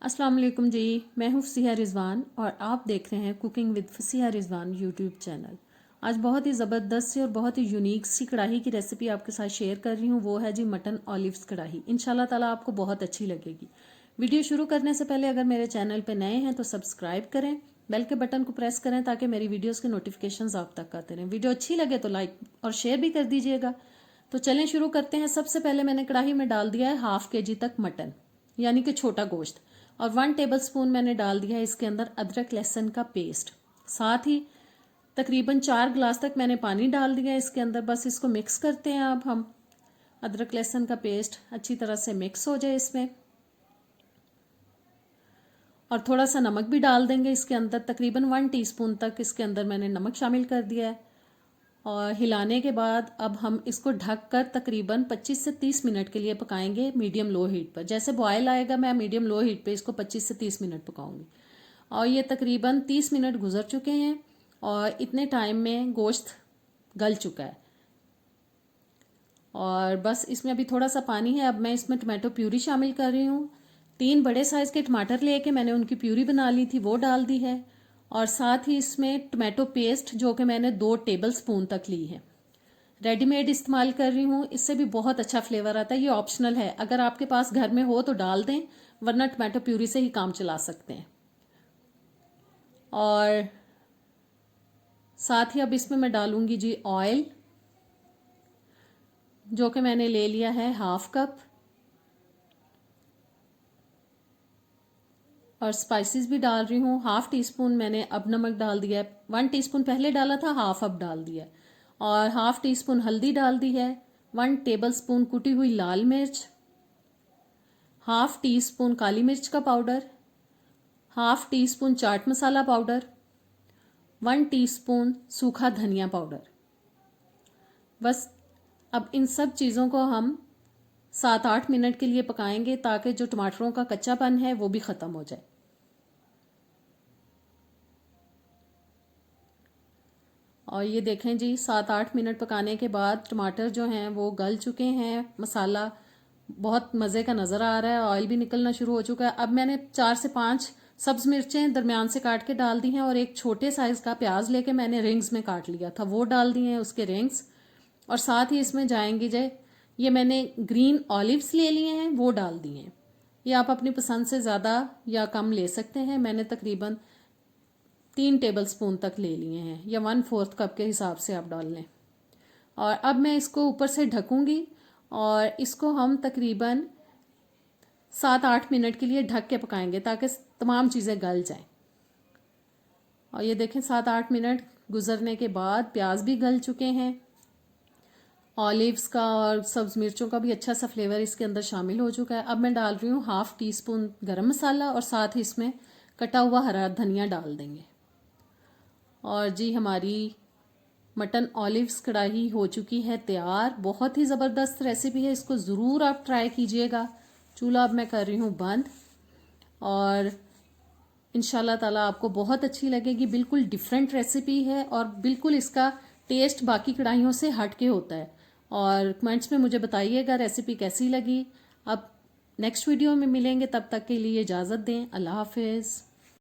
अस्सलाम वालेकुम जी। मैं हूँ फसीहा रिजवान और आप देख रहे हैं cooking with Fasiha Rizwan YouTube channel. आज बहुत ही ज़बरदस्त सी और बहुत ही यूनिक सी कढ़ाई की रेसिपी आपके साथ शेयर कर रही हूँ। वो है जी मटन ऑलिव्स कढ़ाई। इंशाल्लाह ताला आपको बहुत अच्छी लगेगी। वीडियो शुरू करने से पहले अगर मेरे चैनल पर नए हैं तो सब्सक्राइब करें, बेल के बटन को प्रेस करें ताकि मेरी वीडियोज़ के नोटिफिकेशन आप तक आते रहें। वीडियो अच्छी लगे तो लाइक और शेयर भी कर दीजिएगा। तो चलें शुरू करते हैं। सबसे पहले मैंने कढ़ाई में डाल दिया है हाफ kg तक मटन, यानी कि छोटा गोश्त, और 1 टेबलस्पून मैंने डाल दिया है इसके अंदर अदरक लहसुन का पेस्ट। साथ ही तकरीबन 4 गिलास तक मैंने पानी डाल दिया है इसके अंदर। बस इसको मिक्स करते हैं अब हम। अदरक लहसुन का पेस्ट अच्छी तरह से मिक्स हो जाए इसमें, और थोड़ा सा नमक भी डाल देंगे इसके अंदर। तकरीबन 1 टीस्पून तक इसके अंदर मैंने नमक शामिल कर दिया है। और हिलाने के बाद अब हम इसको ढककर तकरीबन 25 से 30 मिनट के लिए पकाएंगे मीडियम लो हीट पर। जैसे बॉयल आएगा मैं मीडियम लो हीट पे इसको 25 से 30 मिनट पकाऊंगी। और ये तकरीबन 30 मिनट गुजर चुके हैं और इतने टाइम में गोश्त गल चुका है। और बस इसमें अभी थोड़ा सा पानी है। अब मैं इसमें टमाटो प्यूरी शामिल कर रही हूँ। 3 बड़े साइज़ के टमाटर लेके मैंने उनकी प्यूरी बना ली थी, वो डाल दी है। और साथ ही इसमें टमाटो पेस्ट जो कि मैंने 2 टेबलस्पून तक ली है। रेडीमेड इस्तेमाल कर रही हूँ, इससे भी बहुत अच्छा फ्लेवर आता है। ये ऑप्शनल है, अगर आपके पास घर में हो तो डाल दें, वरना टमाटो प्यूरी से ही काम चला सकते हैं। और साथ ही अब इसमें मैं डालूंगी जी ऑयल, जो कि मैंने ले लिया है हाफ कप। और स्पाइसेस भी डाल रही हूँ। हाफ टी स्पून मैंने अब नमक डाल दिया है। 1 टीस्पून पहले डाला था, हाफ अब डाल दिया। और हाफ टी स्पून हल्दी डाल दी है। 1 टेबलस्पून कुटी हुई लाल मिर्च, हाफ टी स्पून काली मिर्च का powder, half tea spoon chaat masala powder, 1 teaspoon सूखा धनिया पाउडर। बस अब इन सब चीज़ों को हम 7-8 मिनट के लिए पकाएंगे ताकि जो टमाटरों का कच्चापन है वो भी ख़त्म हो जाए। और ये देखें जी, 7-8 मिनट पकाने के बाद टमाटर जो हैं वो गल चुके हैं। मसाला बहुत मज़े का नज़र आ रहा है, ऑयल भी निकलना शुरू हो चुका है। अब मैंने 4 से 5 सब्ज़ मिर्चें दरमियान से काट के डाल दी हैं, और एक छोटे साइज़ का प्याज लेके मैंने रिंग्स में काट लिया था, वो डाल दिए हैं उसके रिंग्स। और साथ ही इसमें जाएंगी ये मैंने ग्रीन ऑलिव्स ले लिए हैं, वो डाल दिए हैं। ये आप अपनी पसंद से ज़्यादा या कम ले सकते हैं। मैंने तकरीबन 3 टेबलस्पून तक ले लिए हैं, या 1/4 कप के हिसाब से आप डाल लें। और अब मैं इसको ऊपर से ढकूंगी और इसको हम तकरीबन 7-8 मिनट के लिए ढक के पकाएंगे ताकि तमाम चीज़ें गल जाएं। और ये देखें, 7-8 मिनट गुजरने के बाद प्याज भी गल चुके हैं। ऑलिव्स का और सब्ज़ मिर्चों का भी अच्छा सा फ्लेवर इसके अंदर शामिल हो चुका है। अब मैं डाल रही हूँ हाफ टी स्पून गरम मसाला, और साथ ही इसमें कटा हुआ हरा धनिया डाल देंगे। और जी हमारी मटन ऑलिव्स कढ़ाई हो चुकी है तैयार। बहुत ही ज़बरदस्त रेसिपी है, इसको ज़रूर आप ट्राई कीजिएगा। चूल्हा अब मैं कर रही हूँ बंद, और इंशाल्लाह ताला आपको बहुत अच्छी लगेगी। बिल्कुल डिफरेंट रेसिपी है और बिल्कुल इसका टेस्ट बाकी कढ़ाइयों से हट के होता है। और कमेंट्स में मुझे बताइएगा रेसिपी कैसी लगी। अब नेक्स्ट वीडियो में मिलेंगे, तब तक के लिए इजाज़त दें। अल्लाह हाफिज़।